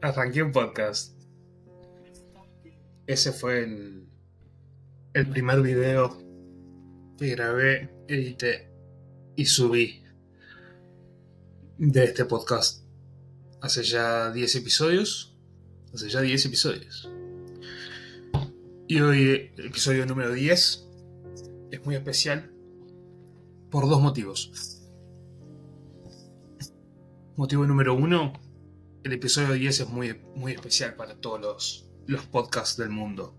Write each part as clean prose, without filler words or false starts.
Arranqué un podcast. Ese fue el primer video que grabé, edité y subí de este podcast. Hace ya 10 episodios. Y hoy, el episodio número 10, es muy especial por dos motivos. Motivo número 1, el episodio 10 es muy especial para todos los podcasts del mundo.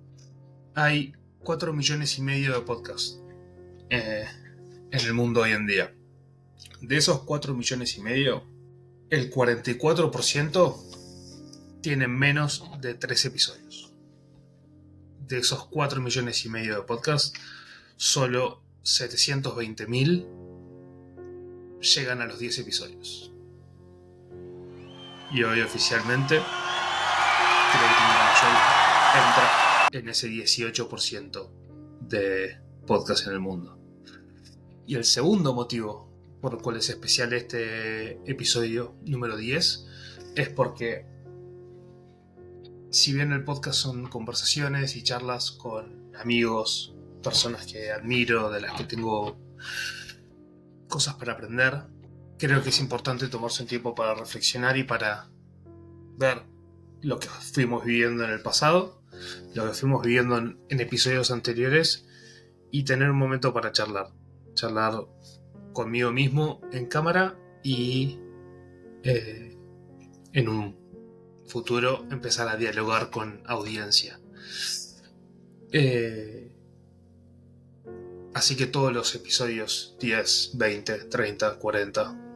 Hay 4 millones y medio de podcasts en el mundo hoy en día. De esos 4 millones y medio, el 44% tienen menos de 3 episodios. De esos 4 millones y medio de podcasts, solo 720.000 llegan a los 10 episodios. Y hoy oficialmente Creating Show entra en ese 18% de podcasts en el mundo. Y el segundo motivo por el cual es especial este episodio número 10 es porque, si bien el podcast son conversaciones y charlas con amigos, personas que admiro, de las que tengo cosas para aprender, creo que es importante tomarse un tiempo para reflexionar y para ver lo que fuimos viviendo en el pasado, lo que fuimos viviendo en episodios anteriores, y tener un momento para charlar conmigo mismo en cámara y en un futuro empezar a dialogar con audiencia. Así que todos los episodios 10, 20, 30, 40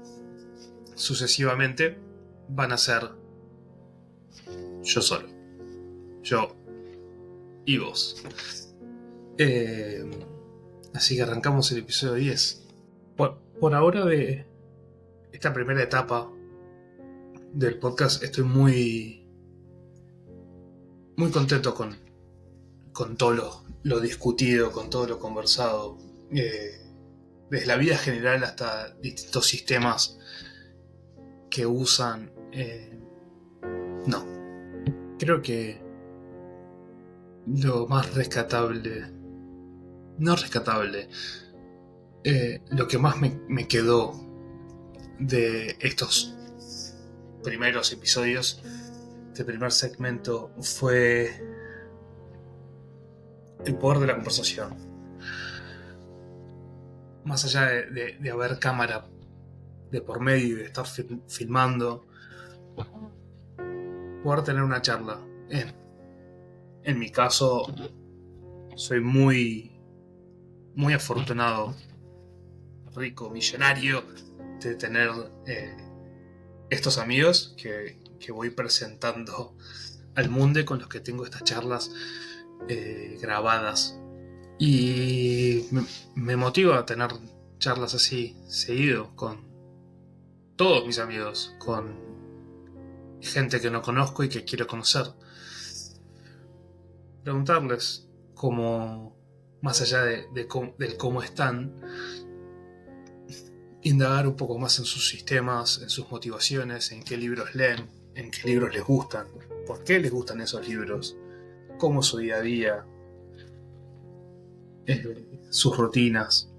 sucesivamente van a ser yo solo, yo y vos. Así que arrancamos el episodio 10. Por ahora, de esta primera etapa del podcast, estoy muy contento con todo lo discutido, con todo lo conversado, desde la vida general hasta distintos sistemas que usan. Creo que lo más lo que más me quedó de estos primeros episodios, este primer segmento, fue el poder de la conversación. Más allá de haber cámara de por medio y de estar filmando, poder tener una charla. En mi caso, soy muy afortunado, rico, millonario, de tener estos amigos que voy presentando al mundo y con los que tengo estas charlas grabadas. Y me motiva a tener charlas así seguido con todos mis amigos, con gente que no conozco y que quiero conocer. Preguntarles cómo, más allá del cómo están, indagar un poco más en sus sistemas, en sus motivaciones, en qué libros leen, en qué libros les gustan, por qué les gustan esos libros, cómo es su día a día, sus rutinas.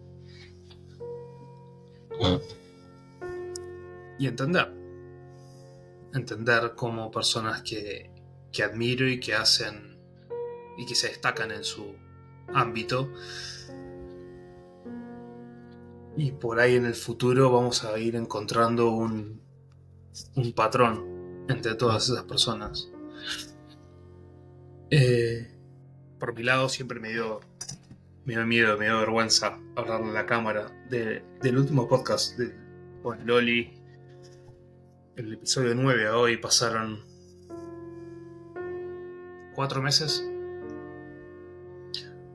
Y entender como personas que admiro y que hacen y que se destacan en su ámbito. Y por ahí en el futuro vamos a ir encontrando un patrón entre todas esas personas. Por mi lado siempre me dio miedo, me dio vergüenza hablarle a la cámara del último podcast con Loli. El episodio 9 a hoy pasaron 4 meses.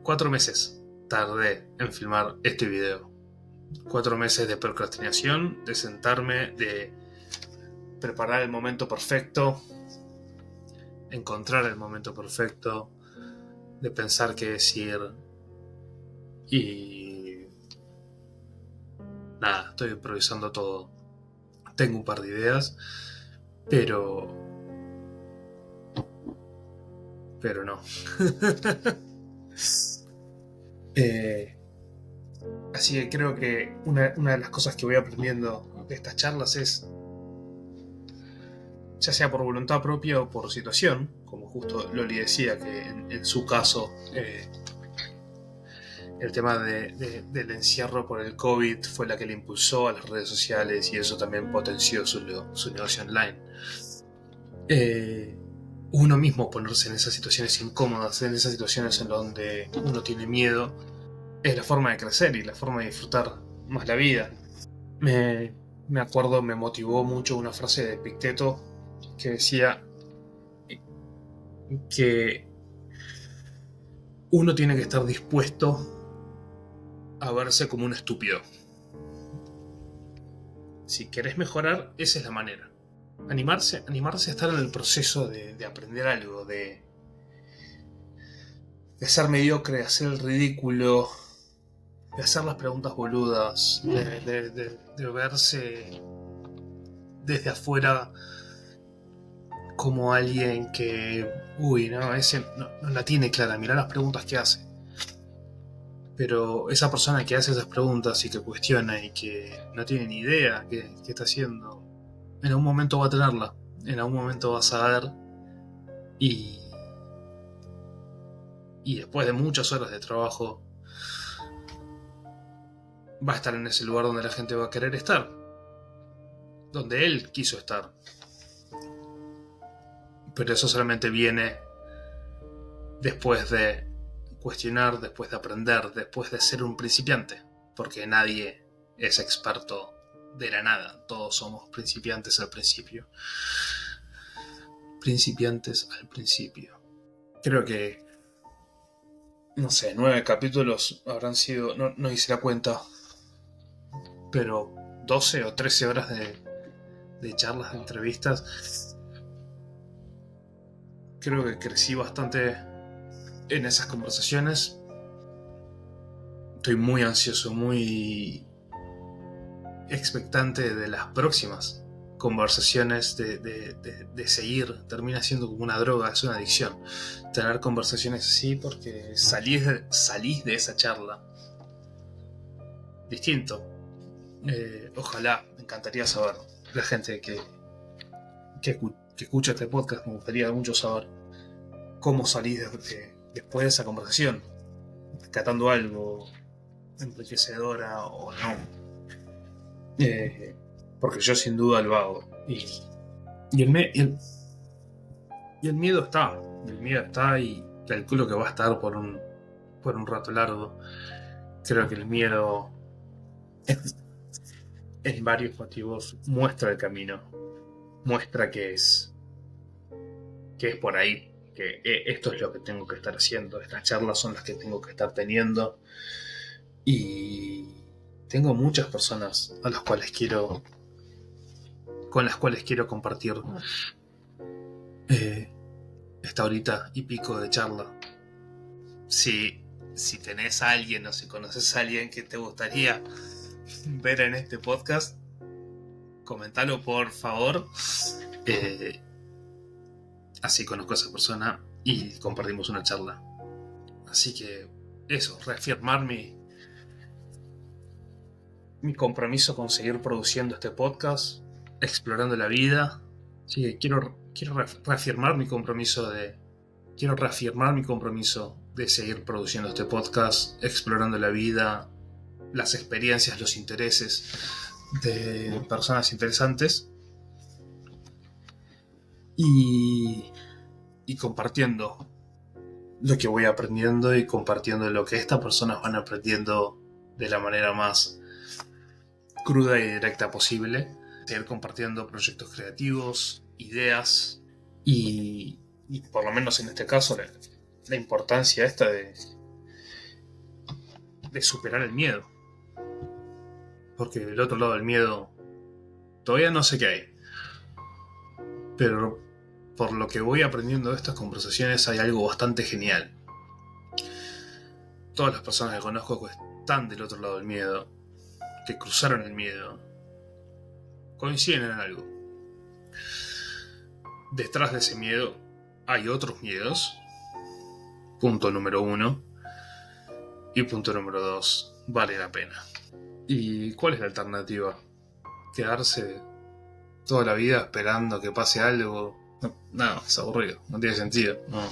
4 meses tardé en filmar este video. 4 meses de procrastinación, de sentarme, de preparar el momento perfecto, encontrar el momento perfecto, de pensar qué decir. Y nada, estoy improvisando todo. tengo un par de ideas, pero no. Así que creo que una de las cosas que voy aprendiendo de estas charlas es, ya sea por voluntad propia o por situación, como justo Loli decía, que en su caso el tema del encierro por el COVID fue la que le impulsó a las redes sociales y eso también potenció su negocio online. Uno mismo ponerse en esas situaciones incómodas, en esas situaciones en donde uno tiene miedo, es la forma de crecer y la forma de disfrutar más la vida. Me acuerdo, me motivó mucho una frase de Epicteto que decía que uno tiene que estar dispuesto a verse como un estúpido. Si querés mejorar, esa es la manera. Animarse a estar en el proceso de aprender algo, de ser mediocre, de hacer el ridículo, de hacer las preguntas boludas, de verse desde afuera como alguien que, ese no la tiene clara, mirá las preguntas que hace. Pero esa persona que hace esas preguntas y que cuestiona y que no tiene ni idea qué está haciendo, en algún momento va a tenerla, en algún momento va a saber y después de muchas horas de trabajo va a estar en ese lugar donde la gente va a querer estar, donde él quiso estar. Pero eso solamente viene después de cuestionar, después de aprender, después de ser un principiante, porque nadie es experto de la nada, todos somos principiantes al principio. Creo que, no sé, 9 capítulos habrán sido, no hice la cuenta, pero 12 o 13 horas de charlas, de entrevistas. Creo que crecí bastante en esas conversaciones. Estoy muy ansioso, muy expectante de las próximas conversaciones, de seguir. Termina siendo como una droga, es una adicción tener conversaciones así, porque salís de esa charla distinto. Ojalá, me encantaría saber, la gente que escucha este podcast, me gustaría mucho saber cómo salís después de esa conversación, rescatando algo enriquecedora o no. Porque yo sin duda lo hago. Y el miedo está. El miedo está y calculo que va a estar por un rato largo. Creo que el miedo en varios motivos muestra el camino. Muestra que es por ahí. Que esto es lo que tengo que estar haciendo. Estas charlas son las que tengo que estar teniendo. Y tengo muchas personas con las cuales quiero compartir esta horita y pico de charla. Si tenés a alguien o si conoces a alguien que te gustaría ver en este podcast, comentalo por favor. Así conozco a esa persona y compartimos una charla. Así que eso, reafirmar mi compromiso con seguir produciendo este podcast, explorando la vida. Así que quiero reafirmar mi compromiso de seguir produciendo este podcast, explorando la vida, las experiencias, los intereses de personas interesantes y compartiendo lo que voy aprendiendo y compartiendo lo que estas personas van aprendiendo de la manera más cruda y directa posible. Seguir compartiendo proyectos creativos, ideas y por lo menos en este caso la importancia esta de superar el miedo, porque del otro lado del miedo todavía no sé qué hay, pero por lo que voy aprendiendo de estas conversaciones hay algo bastante genial. Todas las personas que conozco que están del otro lado del miedo, que cruzaron el miedo, coinciden en algo. Detrás de ese miedo hay otros miedos. Punto número 1. Y punto número 2, vale la pena. ¿Y cuál es la alternativa? ¿Quedarse toda la vida esperando que pase algo? No, es aburrido, no tiene sentido. No.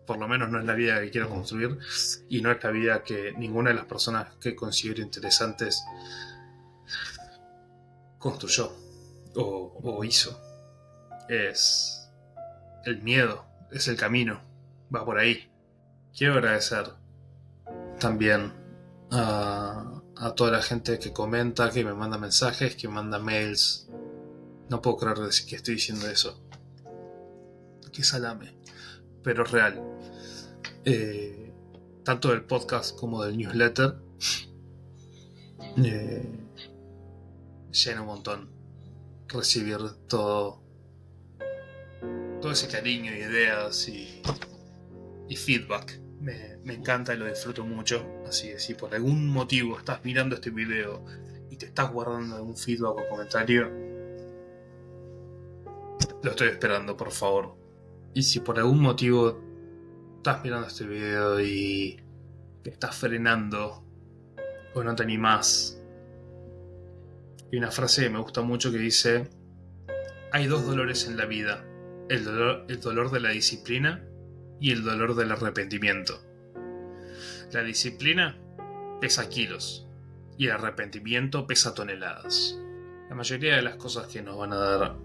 Por lo menos no es la vida que quiero construir, y no es la vida que ninguna de las personas que considero interesantes construyó o hizo. Es el miedo, es el camino, va por ahí. Quiero agradecer también a toda la gente que comenta, que me manda mensajes, que manda mails. No puedo creer que estoy diciendo eso. Qué salame. Pero es real. Tanto del podcast como del newsletter llena un montón recibir todo ese cariño, ideas y feedback. Me encanta y lo disfruto mucho. Así que si por algún motivo estás mirando este video y te estás guardando algún feedback o comentario, lo estoy esperando, por favor. Y si por algún motivo estás mirando este video y te estás frenando o no te animás, hay una frase que me gusta mucho que dice: hay dos dolores en la vida, el dolor de la disciplina y el dolor del arrepentimiento. La disciplina pesa kilos y el arrepentimiento pesa toneladas. La mayoría de las cosas que nos van a dar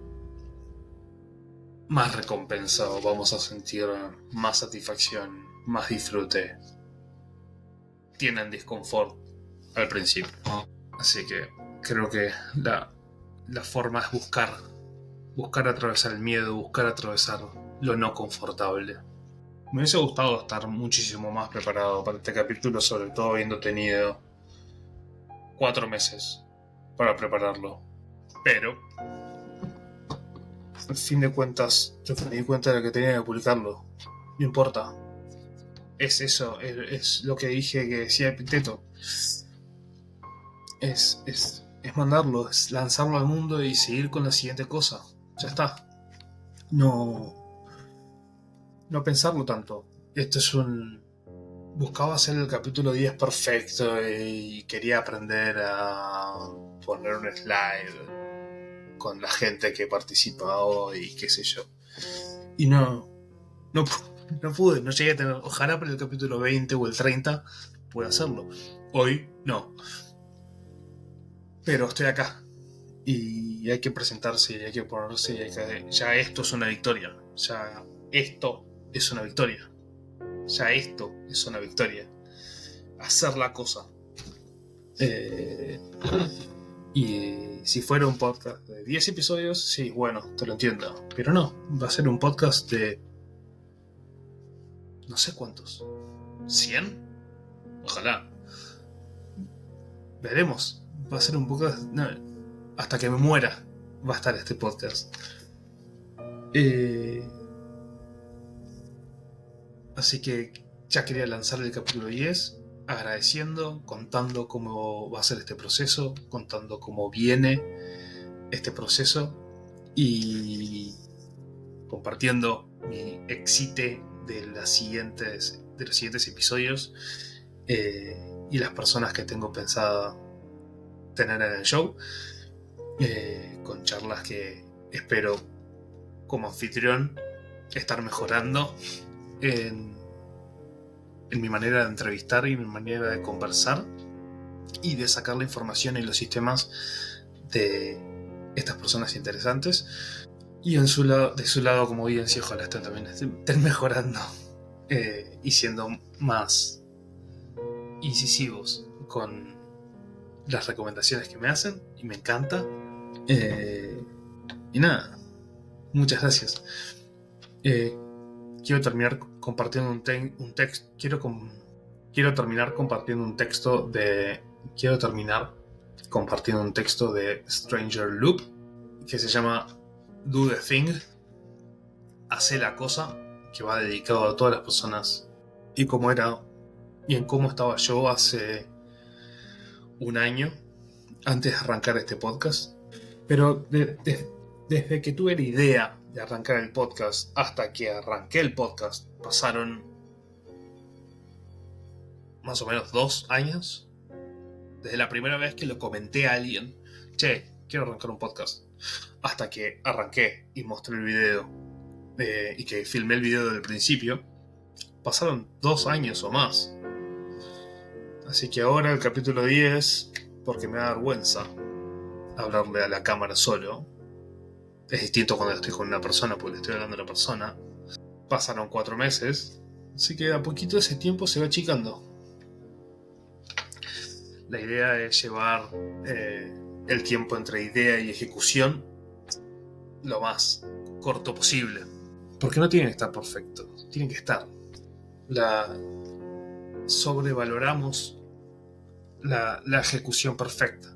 más recompensa o vamos a sentir más satisfacción, más disfrute, tienen disconfort al principio. Así que creo que la forma es buscar atravesar el miedo, buscar atravesar lo no confortable. Me hubiese gustado estar muchísimo más preparado para este capítulo, sobre todo habiendo tenido 4 meses para prepararlo. Pero al fin de cuentas, yo me di cuenta de que tenía que publicarlo. No importa. Es eso, es lo que dije que decía Epicteto. Es mandarlo, es lanzarlo al mundo y seguir con la siguiente cosa. Ya está. No pensarlo tanto. Esto es buscaba hacer el capítulo 10 perfecto y quería aprender a poner un slide con la gente que participaba y qué sé yo. Y no pude, no llegué a tener. Ojalá para el capítulo 20 o el 30 pueda hacerlo. Hoy no. Pero estoy acá. Y hay que presentarse, y hay que ponerse, ya esto es una victoria. Ya esto es una victoria. Ya esto es una victoria. Hacer la cosa. Y si fuera un podcast de 10 episodios, sí, bueno, te lo entiendo. Pero no, va a ser un podcast de... no sé cuántos. ¿100? Ojalá. Veremos. Va a ser un podcast... no, hasta que me muera va a estar este podcast. Así que ya quería lanzar el capítulo 10, agradeciendo, contando cómo va a ser este proceso, contando cómo viene este proceso y compartiendo mi excite de los siguientes episodios y las personas que tengo pensado tener en el show, con charlas que espero como anfitrión estar mejorando en mi manera de entrevistar y en mi manera de conversar y de sacar la información y los sistemas de estas personas interesantes. Y de su lado, como audiencia, ojalá estén mejorando y siendo más incisivos con las recomendaciones que me hacen, y me encanta. Y nada, muchas gracias. Quiero terminar compartiendo un texto. Quiero terminar compartiendo un texto de Stranger Loop que se llama Do the Thing, hace la cosa, que va dedicado a todas las personas y en cómo estaba yo hace un año antes de arrancar este podcast. Pero desde que tuve la idea de arrancar el podcast hasta que arranqué el podcast, pasaron más o menos 2 años. Desde la primera vez que lo comenté a alguien, che, quiero arrancar un podcast, hasta que arranqué y mostré el video y que filmé el video del principio, pasaron 2 años o más. Así que ahora el capítulo 10, porque me da vergüenza hablarle a la cámara solo. Es distinto cuando estoy con una persona, porque le estoy hablando a una persona. Pasaron 4 meses, así que a poquito ese tiempo se va achicando. La idea es llevar el tiempo entre idea y ejecución lo más corto posible. Porque no tiene que estar perfecto, tiene que estar. Sobrevaloramos la ejecución perfecta.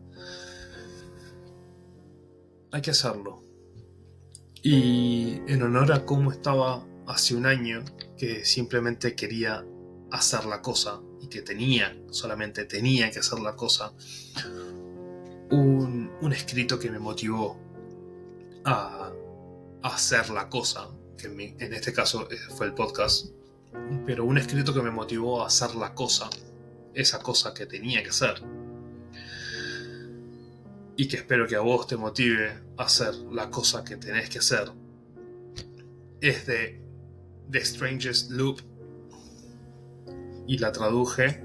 Hay que hacerlo. Y en honor a cómo estaba hace un año, que simplemente quería hacer la cosa y que solamente tenía que hacer la cosa, un escrito que me motivó a hacer la cosa, que en este caso fue el podcast, pero un escrito que me motivó a hacer la cosa, esa cosa que tenía que hacer, y que espero que a vos te motive a hacer la cosa que tenés que hacer, es de The Strangest Loop, y la traduje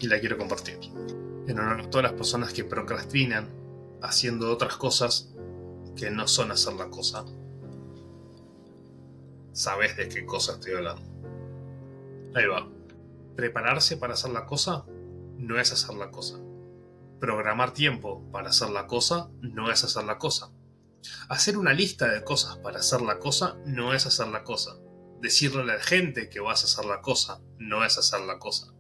y la quiero compartir en honor a todas las personas que procrastinan haciendo otras cosas que no son hacer la cosa. Sabes de qué cosa estoy hablando. Ahí va. Prepararse para hacer la cosa no es hacer la cosa. Programar tiempo para hacer la cosa no es hacer la cosa. Hacer una lista de cosas para hacer la cosa no es hacer la cosa. Decirle a la gente que vas a hacer la cosa no es hacer la cosa.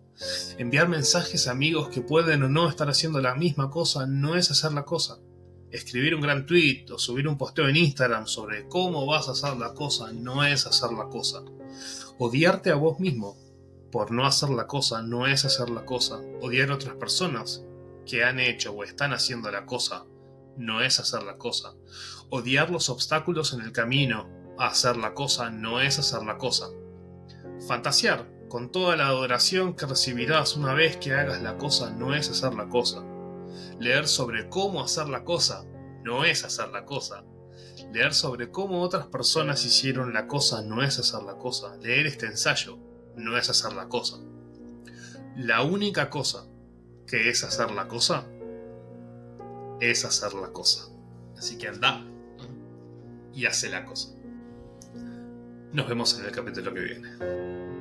Enviar mensajes a amigos que pueden o no estar haciendo la misma cosa no es hacer la cosa. Escribir un gran tweet o subir un posteo en Instagram sobre cómo vas a hacer la cosa no es hacer la cosa. Odiarte a vos mismo por no hacer la cosa no es hacer la cosa. Odiar a otras personas que han hecho o están haciendo la cosa no es hacer la cosa. Odiar los obstáculos en el camino a hacer la cosa no es hacer la cosa. Fantasear con toda la adoración que recibirás una vez que hagas la cosa no es hacer la cosa. Leer sobre cómo hacer la cosa no es hacer la cosa. Leer sobre cómo otras personas hicieron la cosa no es hacer la cosa. Leer este ensayo no es hacer la cosa. La única cosa que es hacer la cosa es hacer la cosa. Así que anda y hace la cosa. Nos vemos en el capítulo que viene.